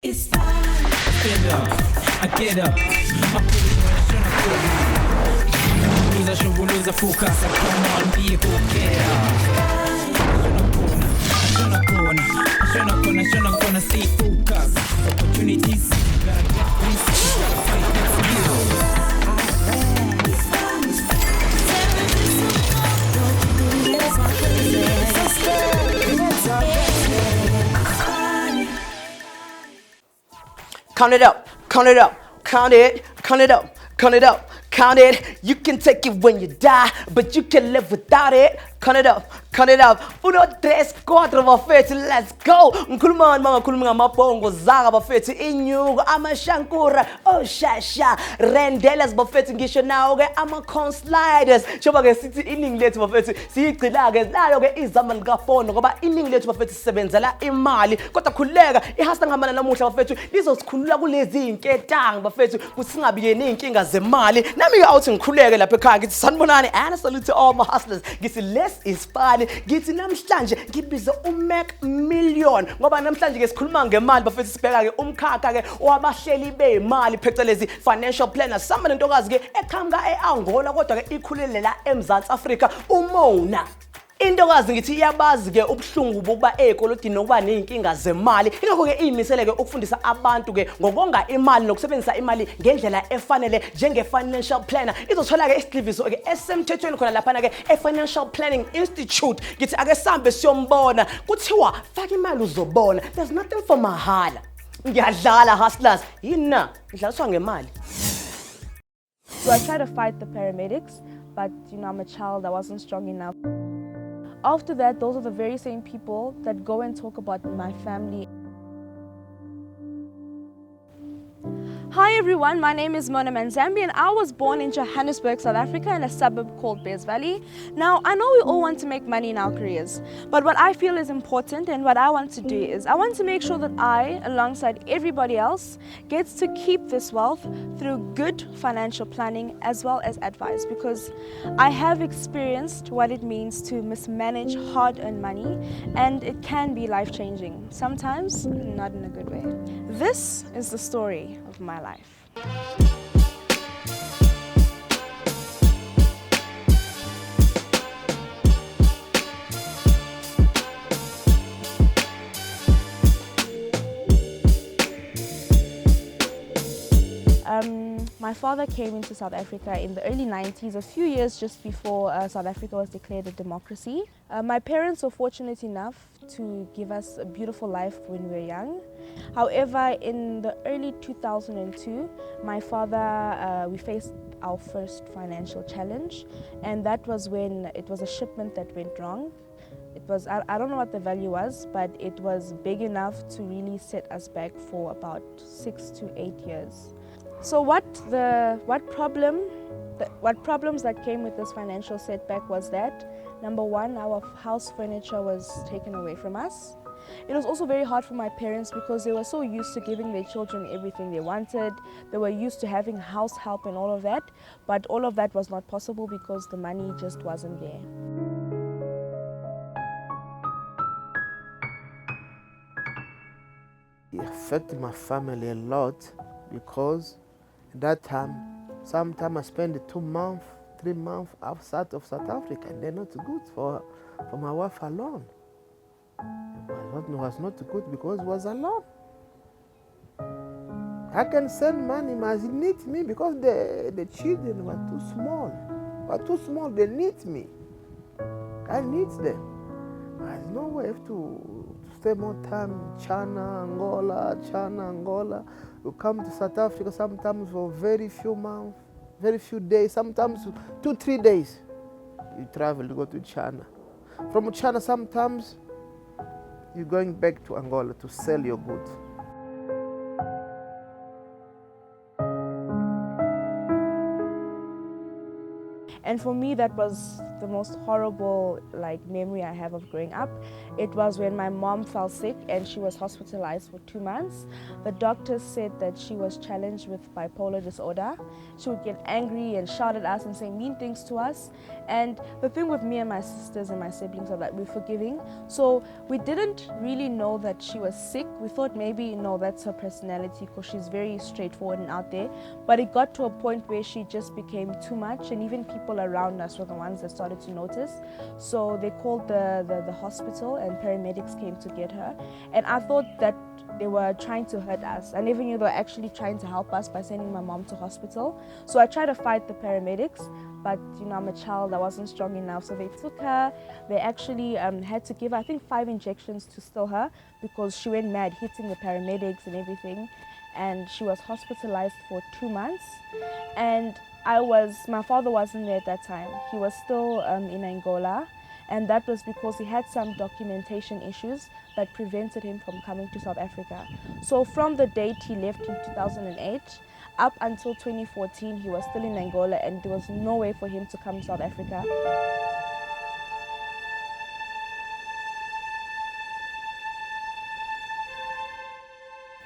It's fine. Get up, I get up. Lose focus. Come on, be who care. Shouldn't gonna stay focused. Opportunities, gotta get this, gotta fight for you. Count it up, count it up, count it, count it up, count it up, count it. You can take it when you die, but you can live without it. Count it up, count it up. 1, 2, 4 bafethu, let's go. Ngikhuluma mangakhuluma ngamabhongo zaka bafethu inyuko amashankura oshasha rendelas bafethu ngisho nawo ke ama consulters. Shoba ke sithi iningi lethu bafethu siyigcila ke lalo ke izama likafono ngoba iningi lethu bafethu sisebenzela imali kodwa khuleka ihasta ngamana namuhla bafethu lizosikhulula kulezi inketanga bafethu kusingabi yena inkinga zemali. Nami awuthi ngikhuleke lapha ekhaya ngithi sanibonani and salute all my hustlers. Ngithi less is fun. Ngithi namhlanje ngibize uMac Million ngoba namhlanje ke sikhuluma ngemali bafethu sibheka ke umkhakha ke wabahleli beimali phecelezi financial planner. Samba nentokazi ke eqhamuka eAngola kodwa ke ikhulele la eMzansi Afrika uMona. Intokazi ngithi iyabazi ke ubuhlungu bokuba ekolodini nokuba nezinkinga zemali. Ingakho ke imisele ke ukufundisa abantu ke ngokonga imali nokusebenzisa imali ngendlela efanele njenge financial planner. Izothola ke isidliviso ke esemthethweni khona lapha ke eFinancial Planning Institute. Ngithi ake sambe siyombona kuthiwa faka imali uzobona. There's nothing for mahala. Ngiyadlala hustlers. Yina ngidlaliswa ngemali. So I tried to fight the paramedics, but I'm a child, I wasn't strong enough. After that, those are the very same people that go and talk about my family. Hi everyone, my name is Mona Manzambi and I was born in Johannesburg, South Africa in a suburb called Bears Valley. Now, I know we all want to make money in our careers, but what I feel is important and what I want to do is I want to make sure that I, alongside everybody else, gets to keep this wealth through good financial planning as well as advice, because I have experienced what it means to mismanage hard-earned money and it can be life-changing, sometimes not in a good way. This is the story of my life. My father came into South Africa in the early 90s, a few years just before South Africa was declared a democracy. My parents were fortunate enough to give us a beautiful life when we were young. However, in the early 2002, my father, we faced our first financial challenge, and that was when it was a shipment that went wrong. It was, I don't know what the value was, but it was big enough to really set us back for about 6 to 8 years. So what problems that came with this financial setback was that, number one, our house furniture was taken away from us. It was also very hard for my parents because they were so used to giving their children everything they wanted. They were used to having house help and all of that, but all of that was not possible because the money just wasn't there. It affected my family a lot because at that time, sometimes I spent 2 months, 3 months outside of South Africa, and they're not good for my wife alone. It was not good because it was alone. I can send money, but it needs me because the children were too small. They need me. I need them. There's no way I have to stay more time in China, Angola. You come to South Africa sometimes for very few months, very few days, sometimes 2-3 days. You travel, you go to China. From China, sometimes you're going back to Angola to sell your goods. And for me, that was the most horrible memory I have of growing up. It was when my mom fell sick and she was hospitalized for 2 months. The doctors said that she was challenged with bipolar disorder. She would get angry and shout at us and say mean things to us. And the thing with me and my sisters and my siblings are that we're forgiving. So we didn't really know that she was sick. We thought maybe, no, that's her personality because she's very straightforward and out there. But it got to a point where she just became too much, and even people around us were the ones that started to notice. So they called the hospital and paramedics came to get her. And I thought that they were trying to hurt us. I never knew they were actually trying to help us by sending my mom to hospital. So I tried to fight the paramedics, but I'm a child, I wasn't strong enough. So they took her. They actually had to give her, I think, 5 injections to still her because she went mad, hitting the paramedics and everything. And she was hospitalized for 2 months. And my father wasn't there at that time. He was still in Angola. And that was because he had some documentation issues that prevented him from coming to South Africa. So from the date he left in 2008, up until 2014, he was still in Angola and there was no way for him to come to South Africa.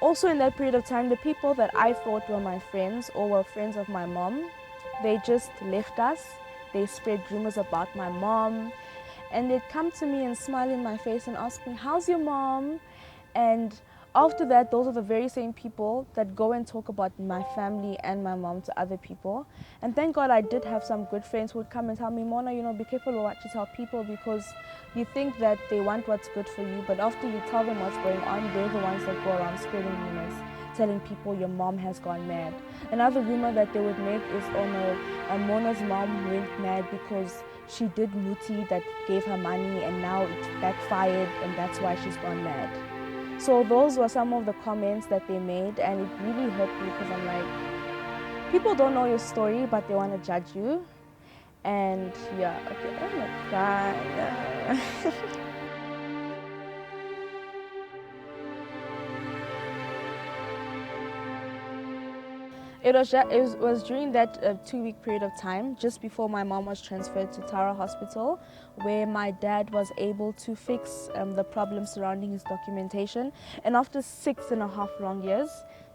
Also in that period of time, the people that I thought were my friends or were friends of my mom, they just left us. They spread rumors about my mom. And they'd come to me and smile in my face and ask me, how's your mom? And after that, those are the very same people that go and talk about my family and my mom to other people. And thank God I did have some good friends who would come and tell me, Mona, be careful with what you tell people because you think that they want what's good for you, but after you tell them what's going on, they're the ones that go around spreading rumors, telling people your mom has gone mad. Another rumor that they would make is, oh no, Mona's mom went mad because she did muti that gave her money and now it backfired and that's why she's gone mad. So those were some of the comments that they made and it really hurt me because I'm like, people don't know your story but they want to judge you. And yeah, okay, I'm gonna cry. It was during that 2-week period of time, just before my mom was transferred to Tara Hospital, where my dad was able to fix the problems surrounding his documentation. And after 6.5 long years,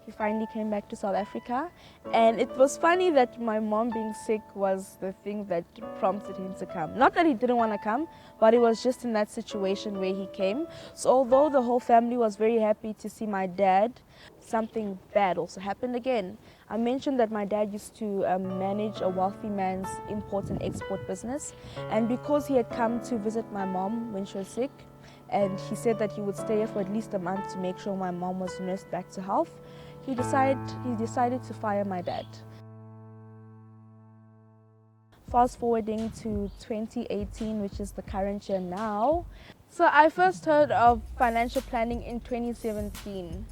he finally came back to South Africa. And it was funny that my mom being sick was the thing that prompted him to come. Not that he didn't want to come, but it was just in that situation where he came. So although the whole family was very happy to see my dad, something bad also happened again. I mentioned that my dad used to manage a wealthy man's import and export business. And because he had come to visit my mom when she was sick, and he said that he would stay here for at least a month to make sure my mom was nursed back to health, he decided to fire my dad. Fast forwarding to 2018, which is the current year now. So I first heard of financial planning in 2017.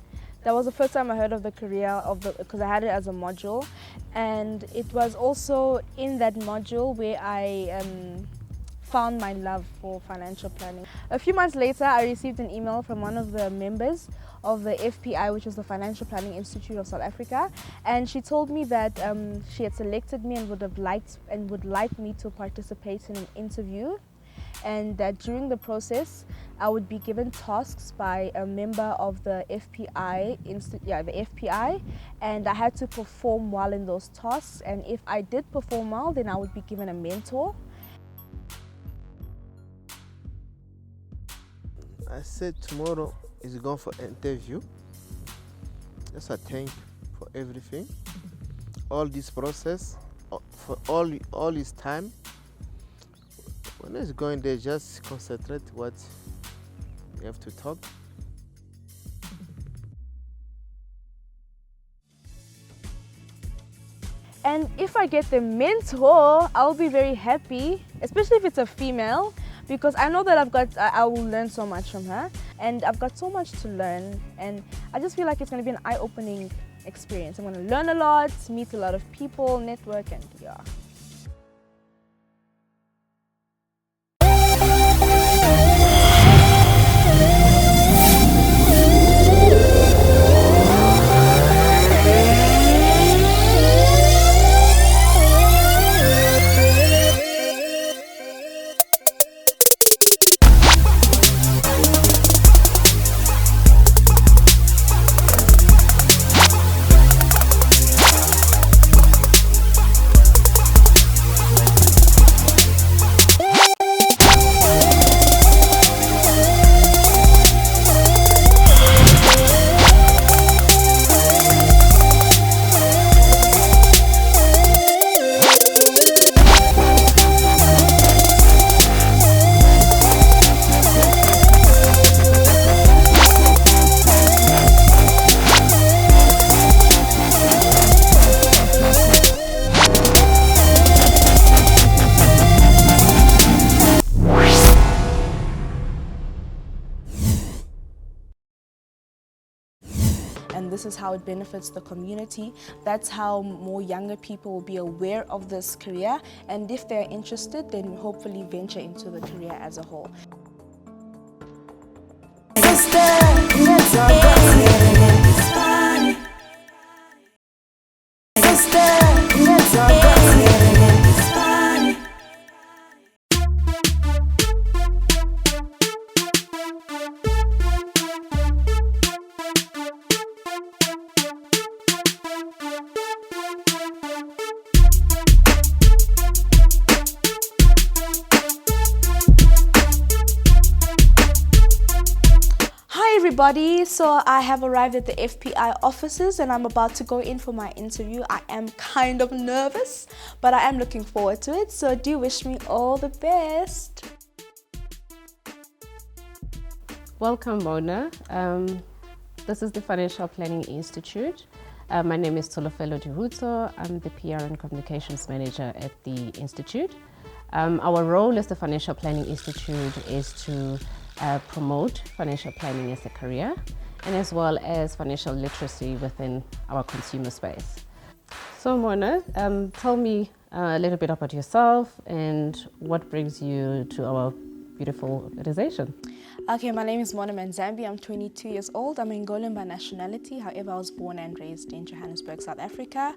That was the first time I heard of the career because I had it as a module, and it was also in that module where I found my love for financial planning. A few months later, I received an email from one of the members of the FPI, which is the Financial Planning Institute of South Africa, and she told me that she had selected me and would like me to participate in an interview, and that during the process I would be given tasks by a member of the FPI, the FPI, and I had to perform well in those tasks, and if I did perform well, then I would be given a mentor. I said tomorrow is going for interview. Just a thank you for everything. All this process, for all this time. When it's going there, just concentrate what you have to talk. And if I get the mentor, I'll be very happy, especially if it's a female, because I know that I will learn so much from her, and I've got so much to learn, and I just feel like it's going to be an eye-opening experience. I'm going to learn a lot, meet a lot of people, network, and yeah. and this is how it benefits the community. That's how more younger people will be aware of this career, and if they're interested, then hopefully venture into the career as a whole. Everybody, so I have arrived at the FPI offices and I'm about to go in for my interview. I am kind of nervous, but I am looking forward to it, so do wish me all the best. Welcome, Mona. This is the Financial Planning Institute. My name is Tolofelo Dihuto. I'm the PR and Communications Manager at the Institute. Our role as the Financial Planning Institute is to promote financial planning as a career, and as well as financial literacy within our consumer space. So Mona, tell me a little bit about yourself and what brings you to our beautiful organization. Okay, my name is Mona Manzambi. I'm 22 years old. I'm Angolan by nationality. However, I was born and raised in Johannesburg, South Africa.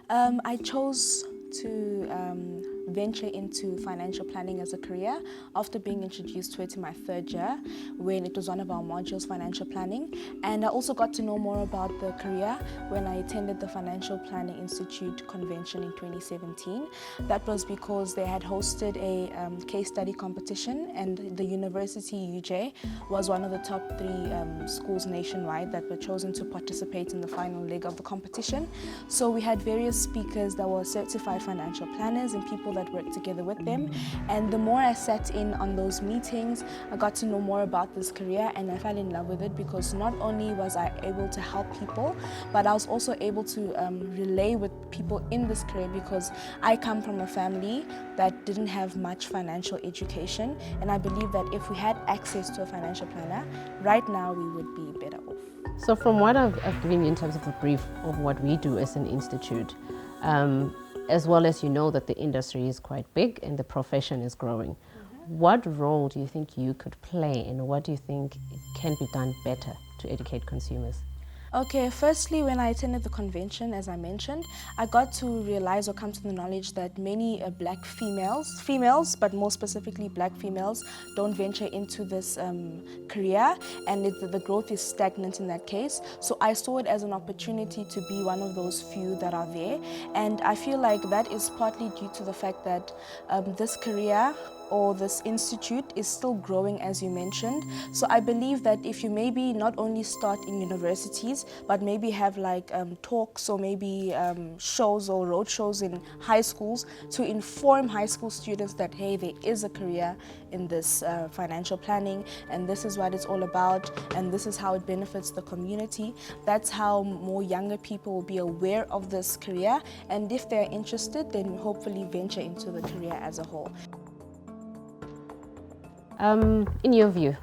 I chose to venture into financial planning as a career after being introduced to it in my third year when it was one of our modules, financial planning. And I also got to know more about the career when I attended the Financial Planning Institute convention in 2017. That was because they had hosted a case study competition, and the University UJ was one of the top 3 schools nationwide that were chosen to participate in the final leg of the competition. So we had various speakers that were certified financial planners and people that worked together with them. And the more I sat in on those meetings, I got to know more about this career, and I fell in love with it because not only was I able to help people, but I was also able to relay with people in this career because I come from a family that didn't have much financial education, and I believe that if we had access to a financial planner, right now we would be better off. So from what I've given you in terms of a brief of what we do as an institute, as well as you know that the industry is quite big and the profession is growing, what role do you think you could play and what do you think can be done better to educate consumers? Okay, firstly, when I attended the convention, as I mentioned, I got to realize or come to the knowledge that many black females, but more specifically black females, don't venture into this career, and the growth is stagnant in that case. So I saw it as an opportunity to be one of those few that are there, and I feel like that is partly due to the fact that this career or this institute is still growing, as you mentioned. So I believe that if you maybe not only start in universities, but maybe have like talks or maybe shows or road shows in high schools to inform high school students that, hey, there is a career in this financial planning, and this is what it's all about, and this is how it benefits the community. That's how more younger people will be aware of this career, and if they're interested, then hopefully venture into the career as a whole. In your view,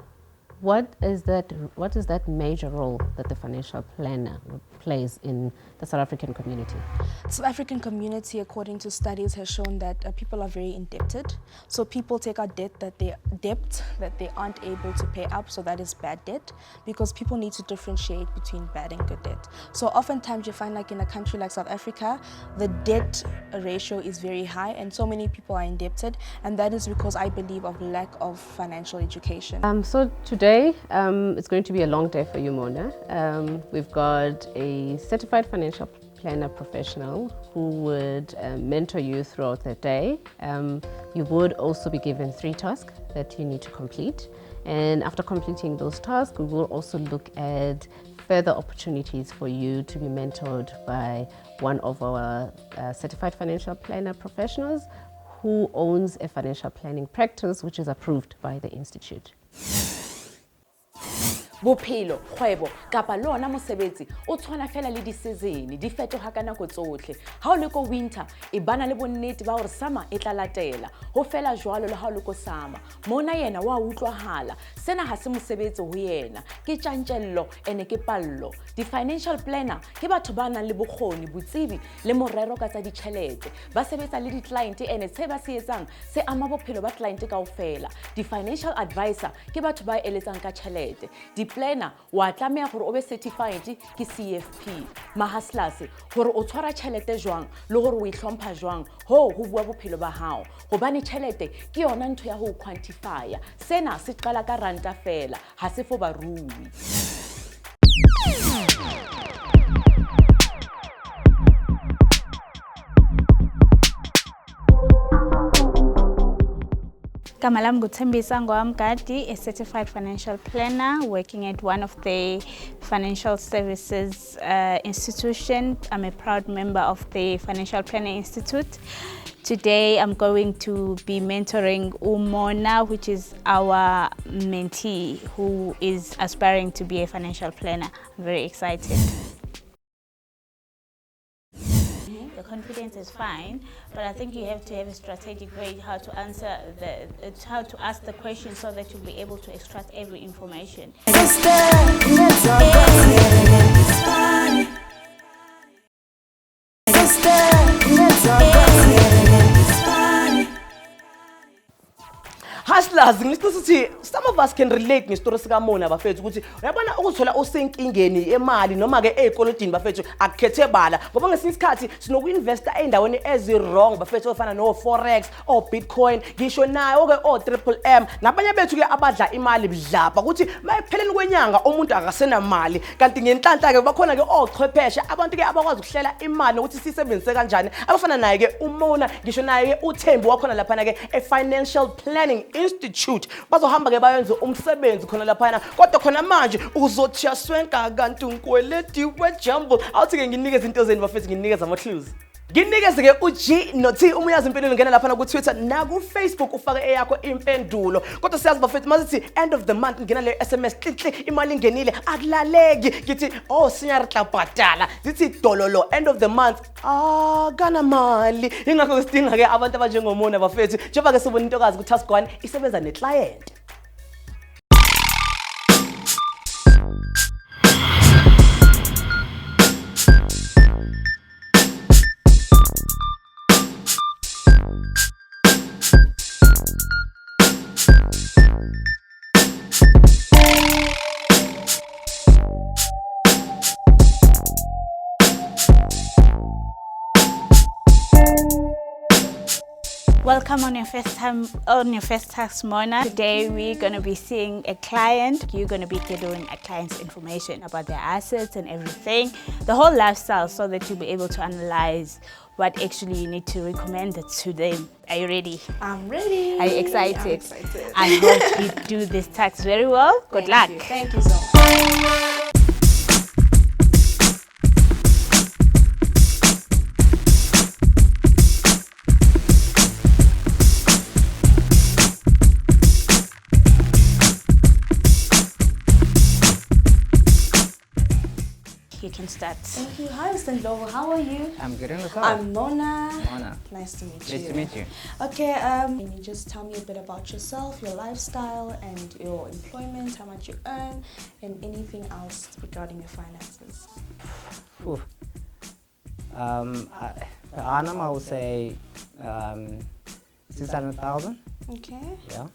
what is that major role that the financial planner plays in the South African community? The South African community, according to studies, has shown that people are very indebted. So people take out debt that they aren't able to pay up, so that is bad debt, because people need to differentiate between bad and good debt. So oftentimes you find, like in a country like South Africa, the debt ratio is very high and so many people are indebted, and that is because I believe of lack of financial education. So today it's going to be a long day for you, Mona. We've got a certified financial planner professional who would mentor you throughout the day. You would also be given 3 tasks that you need to complete. And after completing those tasks, we will also look at further opportunities for you to be mentored by one of our certified financial planner professionals who owns a financial planning practice which is approved by the Institute. bophelo kgwebo kapa le ona mosebetsi o tshwana fela le di-season di fetoga ka nako tsotlhe ha o le ko winter e bana le bonnete ba gore summer e tla latela ho fela jwalo le ha o le ko summer mona yena wa utlwahala sena ha se mosebetsi ho yena ke tjantjello ene ke pallo di-financial planner ke batho ba nang le bokgoni botsebi le morero ka tsa ditjhelete ba sebetsa le di-client ene se ba se etsang se ama bophelo ba client kaofela di-financial advisor ke batho ba eletsang ka tjhelete di-planner wa tlameha gore o be certified ke CFP mahustlers gore o tshwara tjhelete jwang le gore o ihlompha jwang ho bua bophelo ba hao gobane tjhelete ke yona ntho ya ho quantifya sena se qala ka ranta fela ha se fo barui. Igama lami nguThembisa Ngwamgadi, a certified financial planner working at one of the financial services institution. I'm a proud member of the Financial Planning Institute. Today I'm going to be mentoring Mona, which is our mentee who is aspiring to be a financial planner. I'm very excited. The confidence is fine, but I think you have to have a strategic way how to answer how to ask the question so that you'll be able to extract every information. Hustlers, ngithi some of us can relate ngestory sika Mona bafethu ukuthi uyabona ukuthola usenkingeni emali noma ke ezikolotini bafethu akukhethe bala ngoba ngesinye isikhathi sinokuinvesta endaweni ezi-wrong bafethu ofana no forex o bitcoin ngisho nayo ke o triple M nabanye bethu ke abadla imali bidlapha ukuthi mayipheleni kwenyanga umuntu akasena mali kanti ngenhlanhla ke bakhona ke ochwepheshe abantu ke abakwazi ukuhlela imali ukuthi sisebenzise kanjani abafana naye ke uMona ngisho naye ke uThembi wakhona lapha ke a financial planning institute bazohamba ke bayenze umsebenzi khona lapha kodwa khona manje uzothiya swenka kanti unkweleti wejumble awuthi ke nginikeza into zeni bafethu nginikeza ama-clues nginikeze ke uG noT uma uyazi impilo ngena lapha ku Twitter na ku Facebook ufake eyakho impendulo kodwa siyazi bafethu masithi end of the month ngena le SMS klikli imali ingenile akulaleki ngithi oh sinyarhla bhatala zithi dololo end of the month kana mali ingakho sidinga ke abantu abanjengomona bafethu njengoba ke sibona intokazi ku task 1 isebenza ne client. Welcome on your first task, Mona. Today we're going to be seeing a client. You're going to be gathering a client's information about their assets and everything, the whole lifestyle, so that you'll be able to analyze what actually you need to recommend it to them. Are you ready? I'm ready. Are you excited? I'm excited. I hope you do this task very well. Good luck. Thank you so much. You can start. Thank you. Hi, Sandlovo. How are you? I'm good in the car. I'm Mona. Mona. Nice to meet you. Nice to meet you. Okay, can you just tell me a bit about yourself, your lifestyle, and your employment, how much you earn, and anything else regarding your finances? Whew. Per annum, I would say 600,000. Okay. Yeah.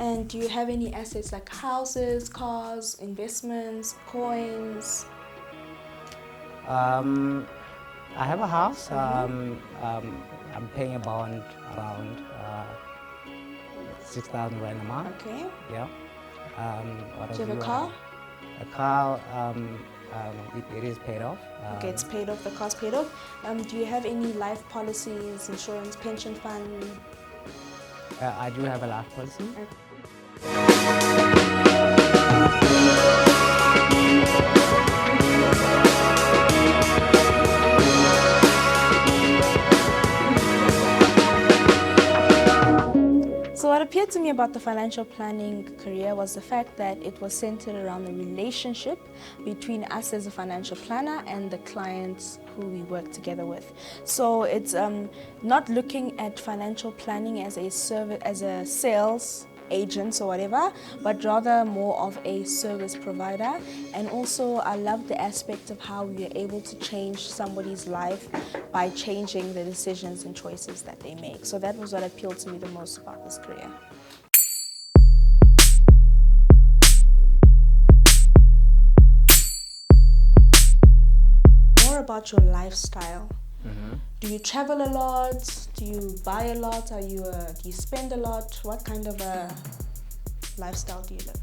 And do you have any assets like houses, cars, investments, coins? I have a house. I'm paying a bond around 6,000 rand a month. Okay. Yeah. Do you have a car? A car. It is paid off. Okay, it's paid off. The car's paid off. Do you have any life policies, insurance, pension fund? I do have a life policy. So what appeared to me about the financial planning career was the fact that it was centered around the relationship between us as a financial planner and the clients who we work together with. So it's not looking at financial planning as a sales agents or whatever, but rather more of a service provider. And also I love the aspect of how we are able to change somebody's life by changing the decisions and choices that they make. So that was what appealed to me the most about this career. More about your lifestyle. Do you travel a lot? Do you buy a lot? Do you spend a lot? What kind of a lifestyle do you live?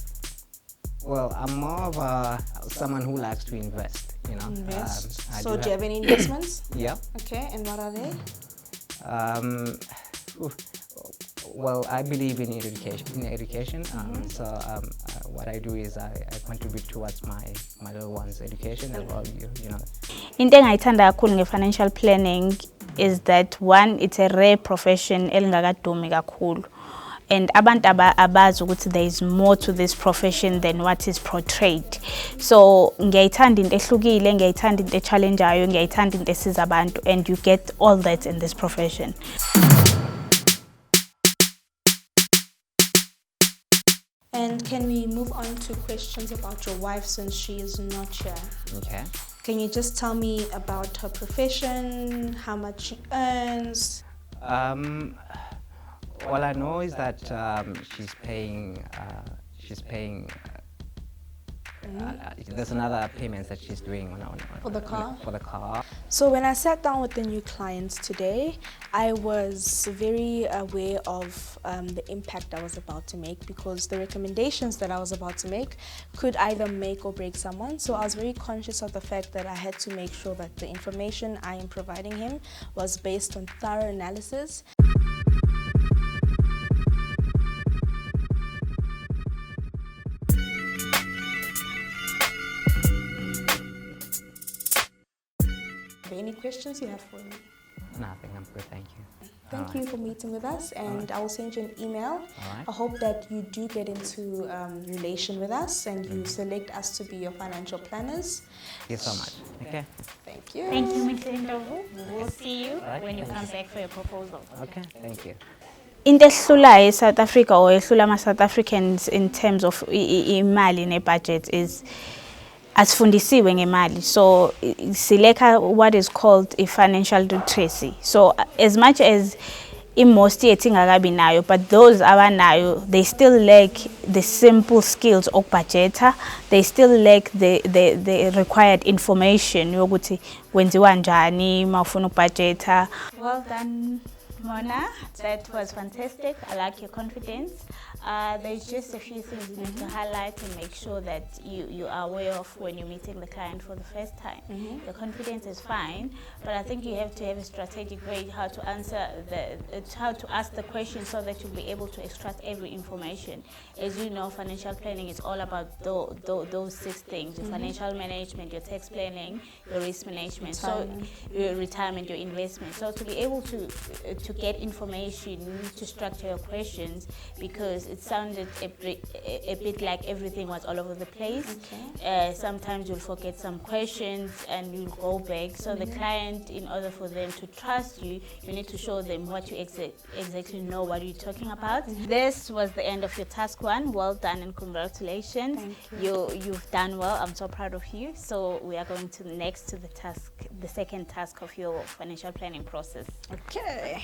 Well, I'm more of someone who likes to invest, you know. Invest. So do you have any investments? Yeah. Okay, and what are they? Well, I believe in education. So what I do is I contribute towards my little one's education as well. You know. Into engayithanda kakhulu nge-financial planning is that one, it's a rare profession elingakadumi kakhulu. And abantu abazi ukuthi there is more to this profession than what is portrayed. So ngiyayithanda into ehlukile, ngiyayithanda into echallengeayo, ngiyayithanda into esiza abantu, and you get all that in this profession. And can we move on to questions about your wife since she is not here? Okay. Can you just tell me about her profession, how much she earns? All I know is that she's paying. There's another payments that she's doing For the car? For the car. So when I sat down with the new clients today, I was very aware of the impact I was about to make, because the recommendations that I was about to make could either make or break someone. So I was very conscious of the fact that I had to make sure that the information I am providing him was based on thorough analysis. Any questions you have for me? Nothing, I'm good, thank you. Thank you for meeting with us, and I will send you an email. Right. I hope that you do get into relation with us and you select us to be your financial planners. Thank you so much. Okay. Thank you. Thank you, Mr. Ndovu. We'll see you when you come back for your proposal. Okay, thank you. Into ehlula South Africa or ehlula South Africans in terms of imali ne budget is asifundisiwe ngemali. So sileka what is called a financial literacy. So as much as most yethu ingakabi nayo, but those abanayo, they still lack the simple skills of budgeter. They still lack the required information yokuthi wenziwa njani mawufuna ubudgeter. Well done, Mona, that was fantastic. I like your confidence. There's just a few things you need to highlight and make sure that you are aware of when you're meeting the client for the first time. The confidence is fine, but I think you have to have a strategic way how to answer how to ask the question so that you'll be able to extract every information. As you know, financial planning is all about those 6 things: your financial management, your tax planning, your risk management, so your retirement, your investment. So to be able to get information, you need to structure your questions, because it sounded a bit like everything was all over the place. Okay. Sometimes you'll forget some questions and you'll go back. So the client, in order for them to trust you, you need to show them what you exactly know what you're talking about. This was the end of your task 1. Well done and congratulations. Thank you. You've done well. I'm so proud of you. So we are going to next to the second task of your financial planning process. Okay.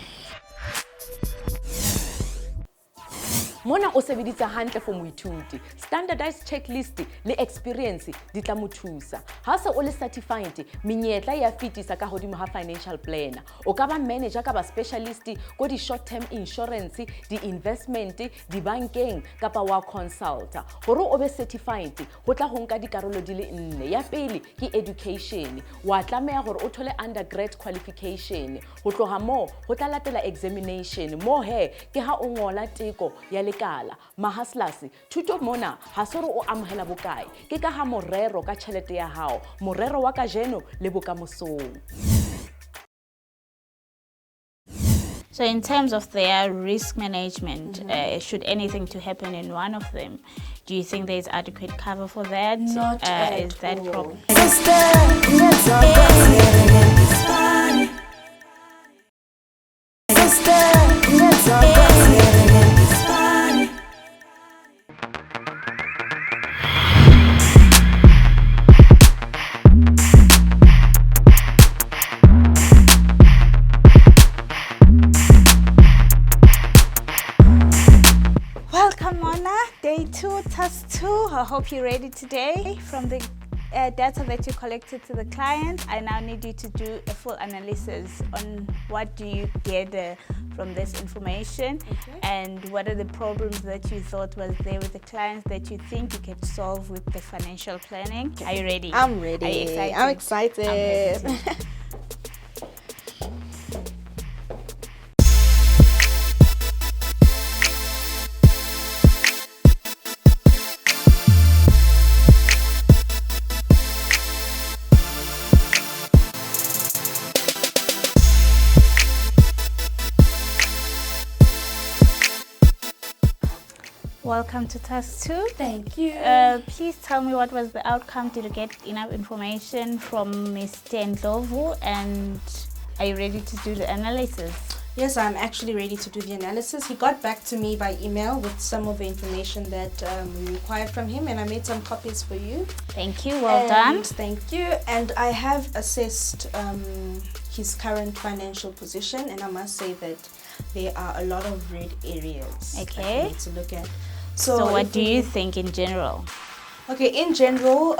Mona o sebeditse hantle for moithuti. Standardized checklist le experience di tla mo thusa. Ha se o le certified, menyetla ya fitisa ka hodimo ha financial planner. O ka ba manager ka ba specialist ko di short term insurance, di investment, di bankeng kapa wa consulta. Hore o be certified, ho tla ho nka dikarolo di le 4. Ya pele ke education. Wa tlameha hore o thole undergrad qualification. Ho tloha mo ho tla latela examination. Mo he ke ha o ngola teko ya kala mahaslas thuto mona ha sore o amohela bokae ke ka ha morero ka tšhelete ya hao morero wa ka jeno le bokamosong. So in terms of their risk management, should anything to happen in one of them, do you think there's adequate cover for that? Not at is that all. problem? Welcome, Mona. Day 2, task 2. I hope you're ready today. From the data that you collected to the client, I now need you to do a full analysis on what do you gather from this information, and what are the problems that you thought was there with the clients that you think you can solve with the financial planning. Are you ready? I'm ready. Are you excited? I'm excited. I'm ready too. Welcome to task 2. Thank you. Please tell me, what was the outcome? Did you get enough information from Mr. Ndlovu, and are you ready to do the analysis? Yes, I'm actually ready to do the analysis. He got back to me by email with some of the information that we required from him, and I made some copies for you. Thank you. Well done. Thank you. And I have assessed his current financial position, and I must say that there are a lot of red areas that we need to look at. So what do you think in general? Okay, in general,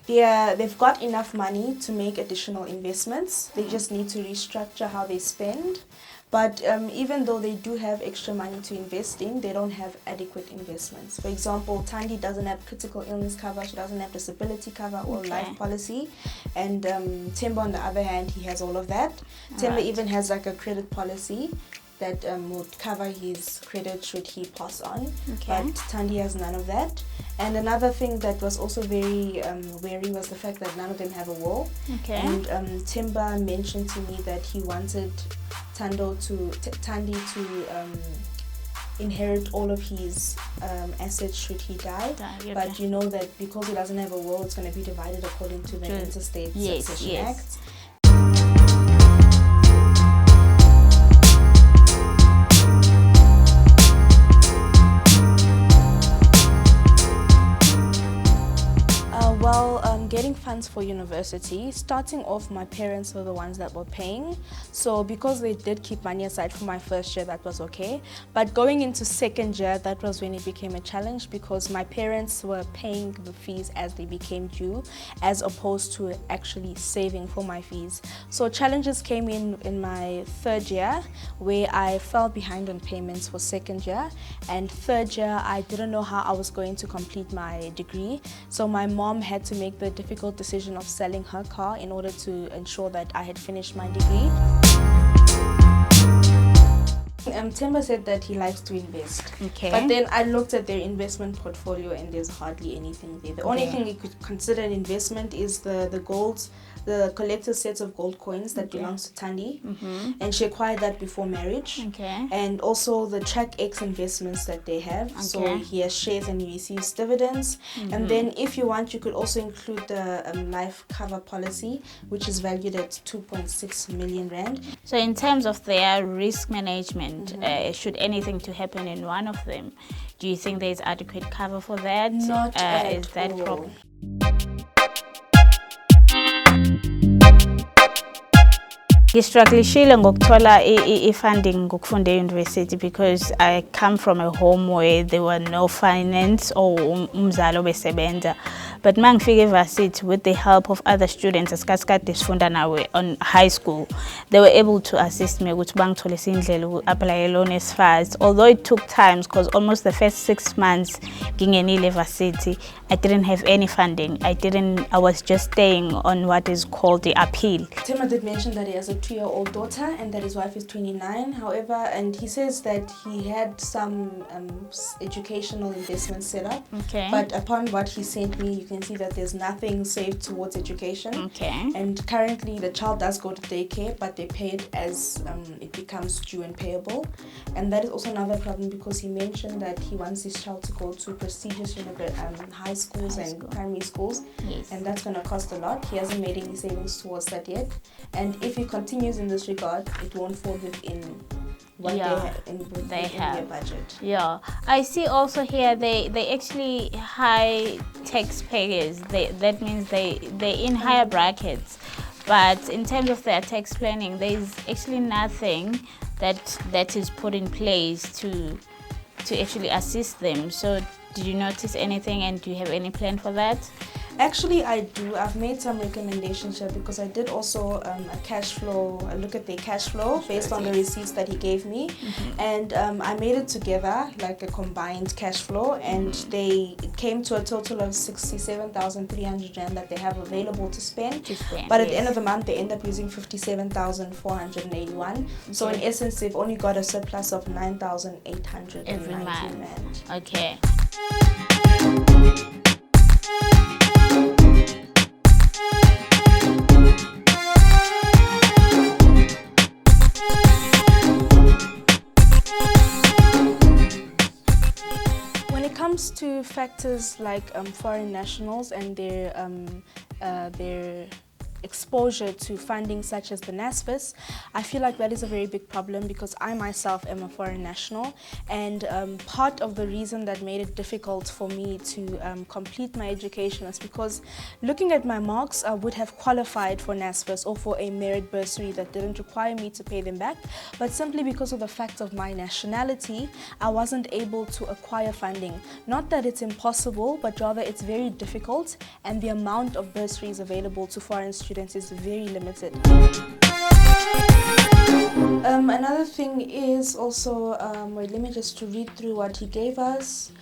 they've got enough money to make additional investments. They just need to restructure how they spend. But even though they do have extra money to invest in, they don't have adequate investments. For example, Thandi doesn't have critical illness cover, she doesn't have disability cover or life policy. And Themba, on the other hand, he has all of that. Themba even has like a credit policy that would cover his credit should he pass on. But Thandi has none of that. And another thing that was also very wary was the fact that none of them have a will. And Themba mentioned to me that he wanted Thandi to inherit all of his assets should he die. But you know that because he doesn't have a will, it's going to be divided according to the Interstate Succession Act. Getting funds for university, starting off, my parents were the ones that were paying. So because they did keep money aside for my first year, that was okay. But going into second year, that was when it became a challenge, because my parents were paying the fees as they became due, as opposed to actually saving for my fees. So challenges came in my third year, where I fell behind on payments for second year. And third year, I didn't know how I was going to complete my degree. So my mom had to make the difficult decision of selling her car in order to ensure that I had finished my degree. Themba said that he likes to invest. But then I looked at their investment portfolio and there's hardly anything there. The only thing you could consider an investment is the gold, the collected sets of gold coins that belongs to Thandi. And she acquired that before marriage. And also the Track X investments that they have. So he has shares and he receives dividends. And then if you want, you could also include the life cover policy, which is valued at 2.6 million rand. So in terms of their risk management, should anything to happen in one of them, do you think there's adequate cover for that? Not at is that all. problem? Ngistrugglishile ngokuthola i-funding ngokufunda e-university, because I come from a home where there were no finance or umzali obesebenza. But mangifika e-varsity, with the help of other students esikhathi sifunda nawe on high school, they were able to assist me ukuthi bangitholise indlela uku-apply loan as fast. Although it took time, because almost the first 6 months ngingenile e-varsity, I didn't have any funding. I was just staying on what is called the appeal. Themba did mention that he has a 2-year-old daughter and that his wife is 29. However, and he says that he had some educational investments set up. But upon what he sent me, you can can see that there's nothing saved towards education. Okay. And currently the child does go to daycare, but they pay it as it becomes due and payable. And that is also another problem because he mentioned that he wants his child to go to prestigious high schools and primary schools. Yes. And that's going to cost a lot. He hasn't made any savings towards that yet. And if he continues in this regard, it won't fall within what they have their budget. Yeah, I see also here they actually high taxpayers. That means they're in higher brackets. But in terms of their tax planning, there's actually nothing that is put in place to actually assist them. So did you notice anything, and do you have any plan for that? Actually, I do. I've made some recommendations here because I did also a look at their cash flow based on the receipts that he gave me. And I made it together like a combined cash flow, and it came to a total of 67,300 rand that they have available to spend. But at the end of the month, they end up using 57,481. So in essence, they've only got a surplus of 9,800 every month. Okay. To factors like foreign nationals and their exposure to funding such as the NSFAS, I feel like that is a very big problem because I myself am a foreign national, and part of the reason that made it difficult for me to complete my education is because looking at my marks, I would have qualified for NSFAS or for a merit bursary that didn't require me to pay them back, but simply because of the fact of my nationality, I wasn't able to acquire funding. Not that it's impossible, but rather it's very difficult, and the amount of bursaries available to foreign students is very limited. Another thing is also, wait, let me just to read through what he gave us.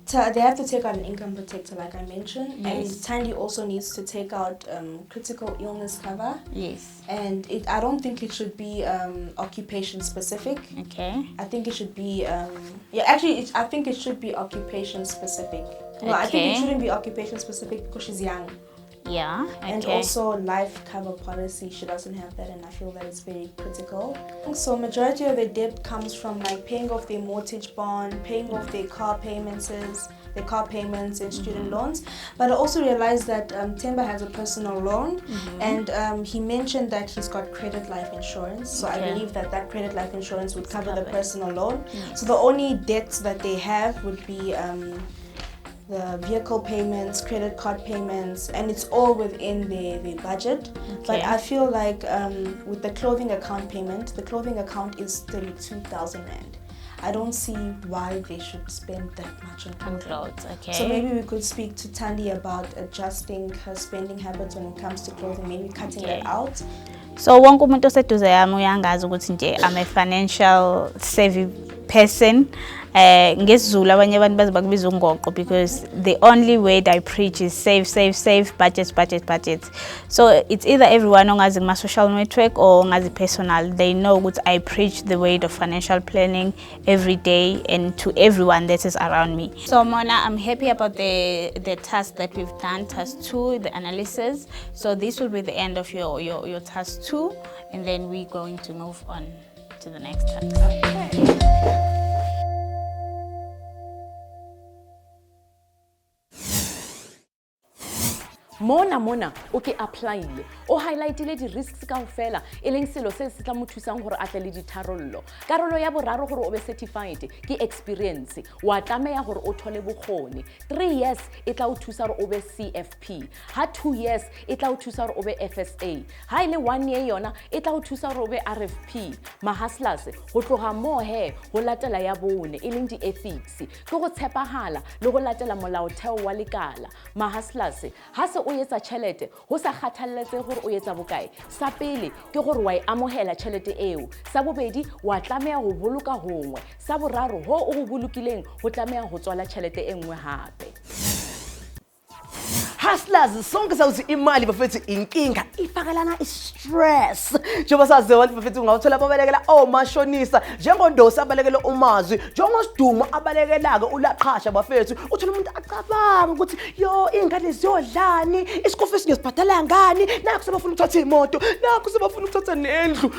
They have to take out an income protector, like I mentioned, and Tandy also needs to take out critical illness cover. Yes. And I don't think it should be occupation specific. Okay. I think it should be I think it should be occupation specific. No, I think it shouldn't be occupation specific because she's young. Yeah, okay. And also life cover policy, she doesn't have that, and I feel that it's very critical. So majority of the debt comes from like paying off their mortgage bond, paying off their car payments and student loans. But I also realized that Temba has a personal loan, and he mentioned that he's got credit life insurance. So I believe that credit life insurance would cover the personal loan. So the only debts that they have would be the vehicle payments, credit card payments, and it's all within their budget. But I feel like with the clothing account payment, the clothing account is 32,000 rand. I don't see why they should spend that much on clothes. Okay. So maybe we could speak to Tandy about adjusting her spending habits when it comes to clothing, maybe cutting it out. So wonke umuntu oseduze yami uyangazi ukuthi nje I'm a financial savvy person. Ngesizulu abanye abantu baze bakubiza ungoqo because the only way that I preach is save, budget. So it's either everyone ongazi kuma social network or ongazi personal, they know what I preach the way of financial planning every day and to everyone that is around me. So Mona, I'm happy about the task that we've done, task 2, the analysis. So this will be the end of your task 2, and then we're going to move on to the next task. Okay. Mona okay apply o highlightile di risks kaofela e leng selo se se tla mo thusang gore a tle le ditharollo. Karolo ya boraro gore o be certified ke experience wa tlameya gore o thole bokgoni. 3 years e tla o thusa gore o be CFP, ha 2 years e tla o thusa gore o be FSA, ha ile 1 year yona e tla o thusa gore o be RFP. Ma hustlers go tloga mo he go latela ya bone e leng di ethics ke go tshepahala le go latela molaotheo wa lekala. Ma hustlers ha se o yetsa tšhelete go sa kgathaletse gore o yetsa bokae. Sa pele ke gore wa amohela tšhelete eo, sa bobedi wa tlameya go boloka gongwe, sa boraro ho o go bolokileng go tlameya go tswala tšhelete e nngwe hape. Hustlers sonke sawuthi imali bafethu inkinga ifakelana stress. Njengoba sazi abantu bafethu ngawuthola babalekela omashonisa njengondosi abalekela umazwi njengosiduma abalekela-ke ulaqhasha bafethu uthola umuntu acabanga ukuthi yo ingane ziyodlani isikole singezibhadala ngani nakho sebafuna ukuthatha imoto nakho sebafuna ukuthatha nendlu.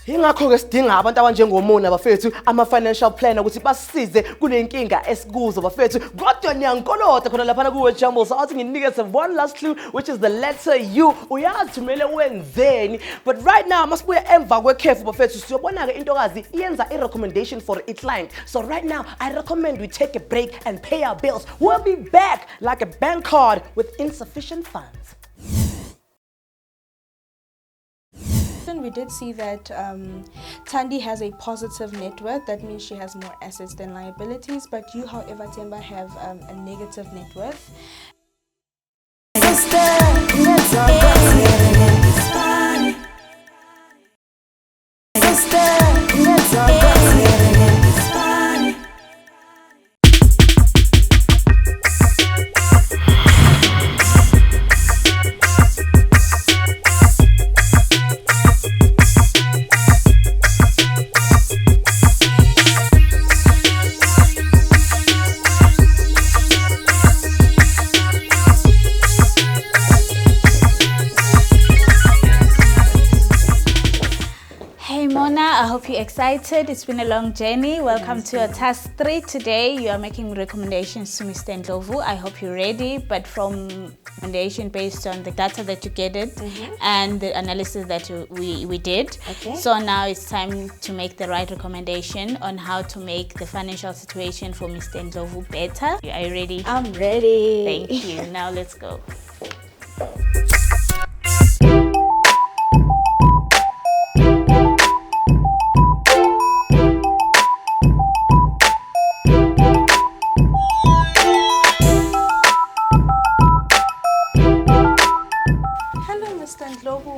Ingakho-ke sidinga abantu abanjengomona bafethu ama-financial planner ukuthi basisize kule nkinga esikuzo bafethu. Kodwa niyankolota khona laphana kuwe Jumble, so athi nginikeze one last clue which is the letter U. Uyazi thumele wenzeni, but right now masibuya emva kwekhefu bafethu siyobona-ke intokazi iyenza i-recommendation for a client. So right now I recommend we take a break and pay our bills. We'll be back like a bank card with insufficient funds. We did see that Thandi has a positive net worth. That means she has more assets than liabilities. But you, however, Temba, have a negative net worth. I hope you're excited. It's been a long journey. Welcome to your task 3 today. You are making recommendations to Mr. Ndlovu. I hope you're ready, but from recommendation based on the data that you gathered and the analysis that we did. Okay. So now it's time to make the right recommendation on how to make the financial situation for Mr. Ndlovu better. Are you ready? I'm ready. Thank you. Now let's go.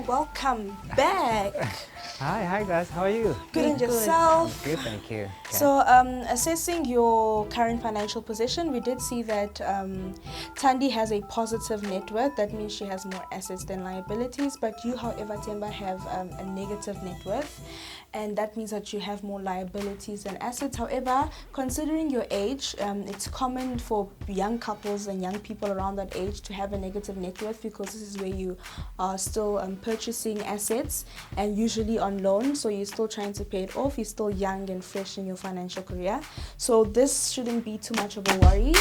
Welcome back. Hi guys, how are you? Good, and yourself? Good, thank you. So, assessing your current financial position, we did see that Thandi has a positive net worth. That means she has more assets than liabilities. But you, however, Temba, have a negative net worth. And that means that you have more liabilities than assets. However, considering your age, it's common for young couples and young people around that age to have a negative net worth because this is where you are still purchasing assets and usually on loan. So you're still trying to pay it off. You're still young and fresh in your financial career. So this shouldn't be too much of a worry.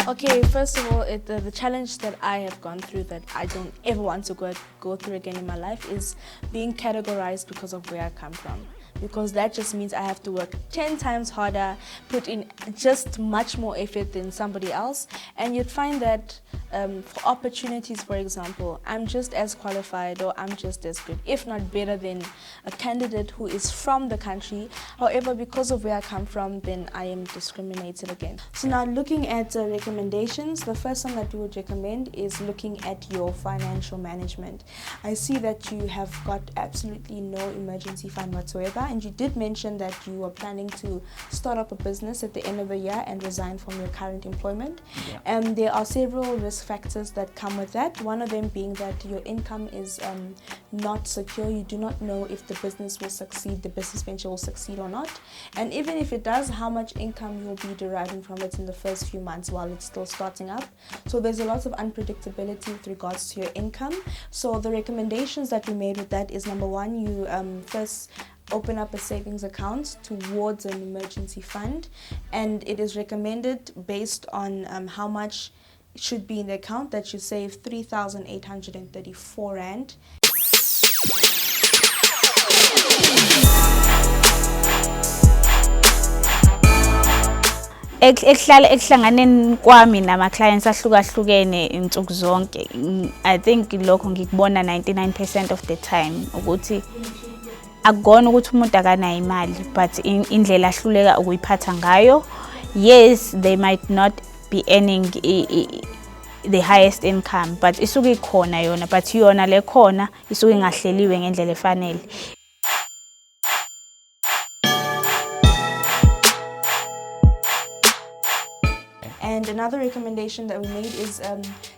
Okay, first of all, the challenge that I have gone through that I don't ever want to go through again in my life is being categorized because of where I come from. Because that just means I have to work 10 times harder, put in just much more effort than somebody else. And you'd find that for opportunities, for example, I'm just as qualified or I'm just as good, if not better than a candidate who is from the country. However, because of where I come from, then I am discriminated against. So now looking at recommendations, the first one that we would recommend is looking at your financial management. I see that you have got absolutely no emergency fund whatsoever, and you did mention that you are planning to start up a business at the end of the year and resign from your current employment. Yeah. And there are several risk factors that come with that. One of them being that your income is not secure. You do not know if the business will succeed, the business venture will succeed or not. And even if it does, how much income you'll be deriving from it in the first few months while it's still starting up. So there's a lot of unpredictability with regards to your income. So the recommendations that we made with that is, number one, you first open up a savings account towards an emergency fund, and it is recommended based on how much should be in the account that you save 3,834 Rand. Ekuhlanganeni kwami nama clients ahlukahlukene insuku zonke, I think lokho ngikubona 99% of the time ukuthi akugona ukuthi umuntu akanayo imali, but indlela ahluleka ukuyiphatha ngayo. Yes, they might not be earning the highest income, but isuke ikhona yona, but yona le khona isuke ingahleliwe ngendlela efanele. And another recommendation that we made is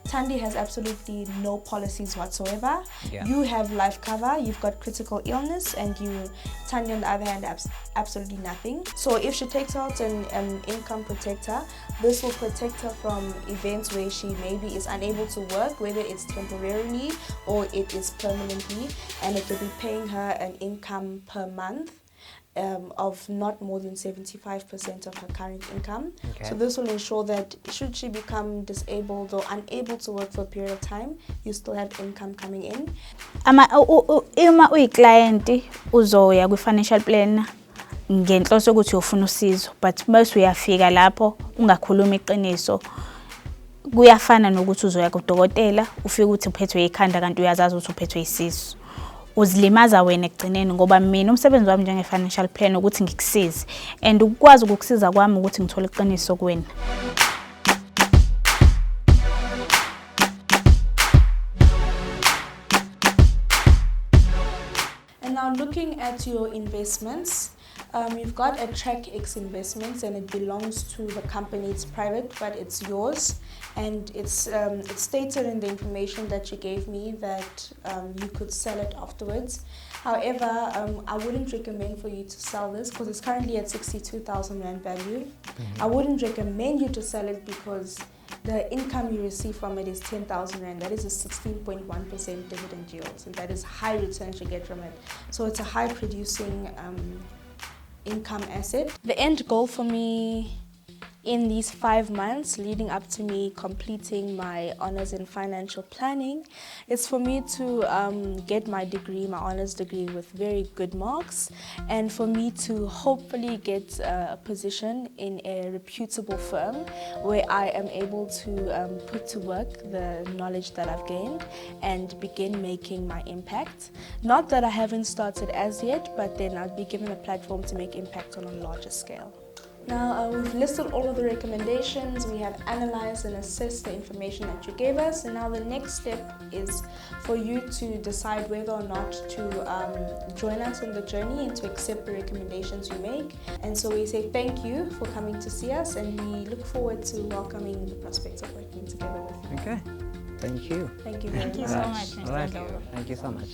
Thandi has absolutely no policies whatsoever. Yeah. You have life cover, you've got critical illness, and Thandi on the other hand absolutely nothing. So if she takes out an income protector, this will protect her from events where she maybe is unable to work, whether it's temporarily or it is permanently, and it will be paying her an income per month of not more than 75% of her current income. Okay. So this will ensure that should she become disabled or unable to work for a period of time, you still have income coming in. Uma uyi-client uzoya kwi-financial planner ngenhloso ukuthi ufuna usizo, but most uyafika lapho ungakhuluma iqiniso. Kuyafana nokuthi uzoya kudokotela ufike ukuthi uphethwe ikhanda kanti uyazazi ukuthi uphethwe isisu. Uzilimaza wena ekugcineni ngoba mina umsebenzi wami njenge-financial planner ukuthi ngikusize, and ukwazi ukukusiza kwami ukuthi ngithole iqiniso kuwena. And now looking at your investments, you've got a Track X investments and it belongs to the company. It's private, but it's yours. And it's stated in the information that you gave me that you could sell it afterwards. However, I wouldn't recommend for you to sell this because it's currently at 62,000 Rand value. I wouldn't recommend you to sell it because the income you receive from it is 10,000 Rand. That is a 16.1% dividend yield. And that is high returns you get from it. So it's a high producing income asset. The end goal for me in these 5 months leading up to me completing my honors in financial planning is for me to get my degree, my honors degree with very good marks, and for me to hopefully get a position in a reputable firm where I am able to put to work the knowledge that I've gained and begin making my impact. Not that I haven't started as yet, but then I'll be given a platform to make impact on a larger scale. Now, we've listed all of the recommendations, we have analyzed and assessed the information that you gave us, and now the next step is for you to decide whether or not to join us on the journey and to accept the recommendations you make. And so we say thank you for coming to see us, and we look forward to welcoming the prospects of working together with you. Okay. Thank you. Thank you very much. Thank you so much, Mr. All right. Ndlovu. Thank you so much.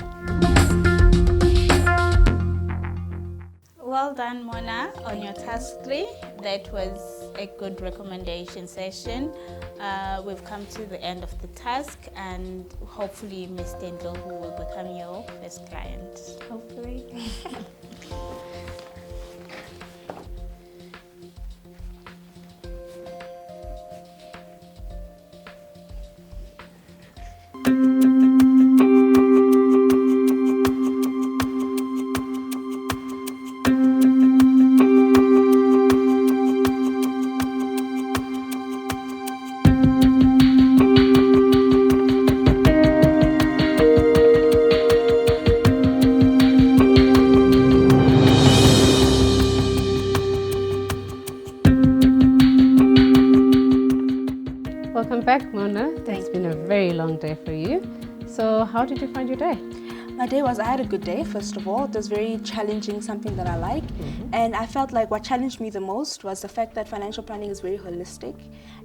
Well done, Mona, on your task 3. That was a good recommendation session. We've come to the end of the task, and hopefully Mr. Ndlovu will become your first client. Hopefully. Welcome back, Mona. It's been a very long day for you. So how did you find your day? My day I had a good day, first of all. It was very challenging, something that I like. And I felt like what challenged me the most was the fact that financial planning is very holistic.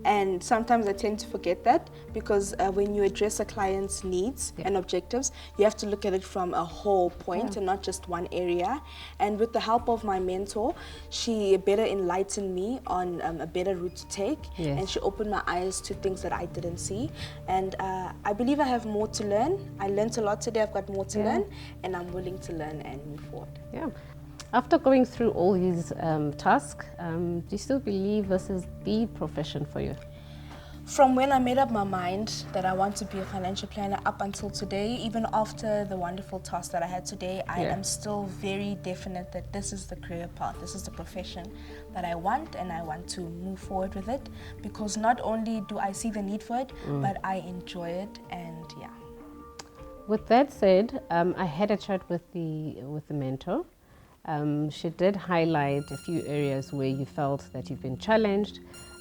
And sometimes I tend to forget that because when you address a client's needs and objectives, you have to look at it from a whole point and not just one area. And with the help of my mentor, she better enlightened me on a better route to take. And she opened my eyes to things that I didn't see. And I believe I have more to learn. I learned a lot today. I've got more to learn, and I'm willing to learn and move forward. Yeah. After going through all these tasks, do you still believe this is the profession for you? From when I made up my mind that I want to be a financial planner up until today, even after the wonderful task that I had today, I am still very definite that this is the career path, this is the profession that I want, and I want to move forward with it because not only do I see the need for it, but I enjoy it, and yeah. With that said, I had a chat with the mentor. She did highlight a few areas where you felt that you've been challenged,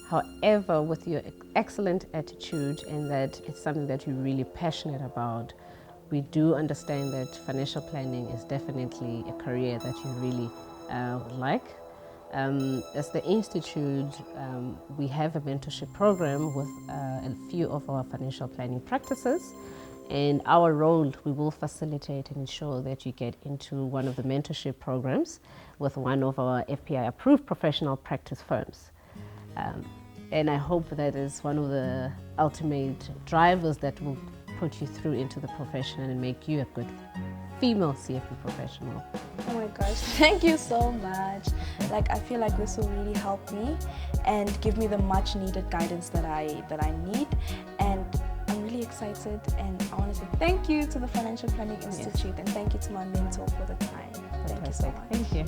However, with your excellent attitude and that it's something that you're really passionate about, we do understand that financial planning is definitely a career that you really would like. As the Institute, we have a mentorship program with a few of our financial planning practices. And our role, we will facilitate and ensure that you get into one of the mentorship programs with one of our FPI approved professional practice firms. And I hope that is one of the ultimate drivers that will put you through into the profession and make you a good female CFP professional. Oh my gosh, thank you so much. Like, I feel like this will really help me and give me the much needed guidance that I need. And I'm really excited, and I want to say thank you to the Financial Planning Institute, and thank you to my mentor for the time. Thank you so much. Thank you.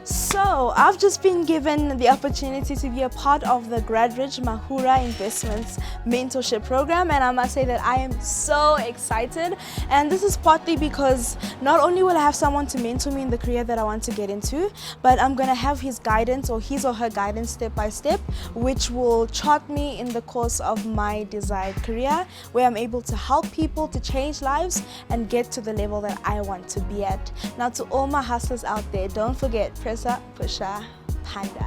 So, I've just been given the opportunity to be a part of the Gradridge Mahura Investments mentorship program, and I must say that I am so excited. And this is partly because not only will I have someone to mentor me in the career that I want to get into, but I'm going to have his guidance, or his or her guidance step by step, which will chart me in the course of my desired career, where I'm able to help people to change lives and get to the level that I want to be at. Now, to all my hustlers out there, don't forget, press up, pusha, panda.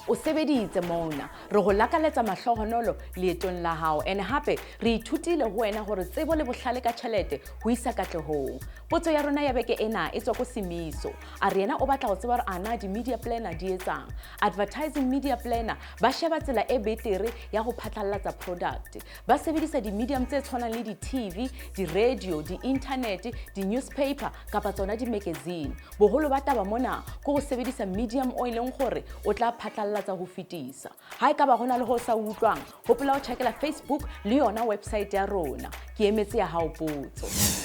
O sebeditse Mona, re go lakaletsa mahlohonolo leetong la hao, and hape re ithutile ho wena hore tsebo le bohlale ka tjhelete ho isa katlehong. Potso ya rona ya beke ena e tswa ko Simiso. A re yena o batla go tseba hore ana di media planner di etsang. Advertising media planner ba sheba tsela e betere ya go phatlalatsa product. Ba sebedisa di medium tse tshwanang le di TV, di radio, di internet, di newspaper kapa tsona di magazine. Boholo ba taba mona go go sebedisa medium o ileng gore o tla phatlalatsa go fitisa. Ha e ka ba gona le go sa utlwang, hopola o checkela Facebook le yona website ya rona. Ke emetse ya hao potso.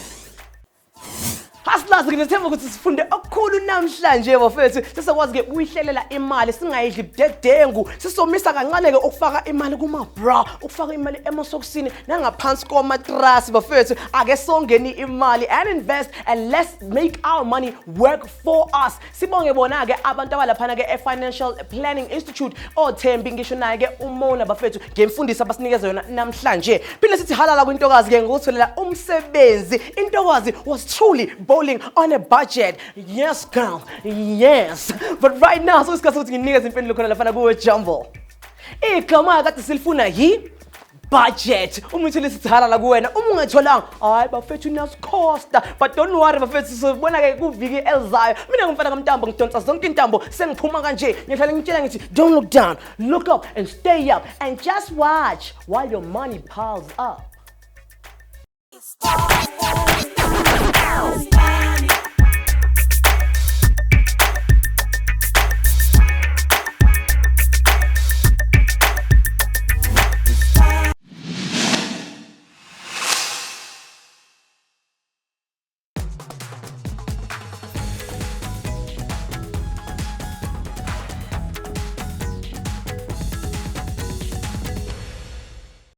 Hustlers, nginethemba ukuthi sifunde okukhulu namhlanje bafethu. Sisakwazi ke uyihlelela imali singayidli budedengu. Sisomisa kancane ke ukufaka imali kuma bra, ukufaka imali emasokisini nangaphansi komatrasi bafethu. Ake songeni imali and invest, and let's make our money work for us. Sibonge bona ke abantu abalaphana ke Financial Planning Institute othembi ngisho naye ke uMona bafethu ngemfundiso abasinikeza yona namhlanje. Phinde sithi halala kwintokazi ke ngokutholela umsebenzi. Intokazi was truly bowling on a budget. Yes, girl. Yes. But right now, so isikhathi ukuthi nginikeze impendulo khona lafana kuwe Jumbo. Igama kade silifuna yi budget. Umuntu lesithala la kuwena uma ungatholanga, hayi bafethu niyasicosta. But don't worry bafethu, sobona ke kuviki elizayo. Mina ngumfana kaMntambo ngidonsa zonke intambo sengiphuma kanje. Ngihlala ngitshela ngithi don't look down, look up and stay up and just watch while your money piles up.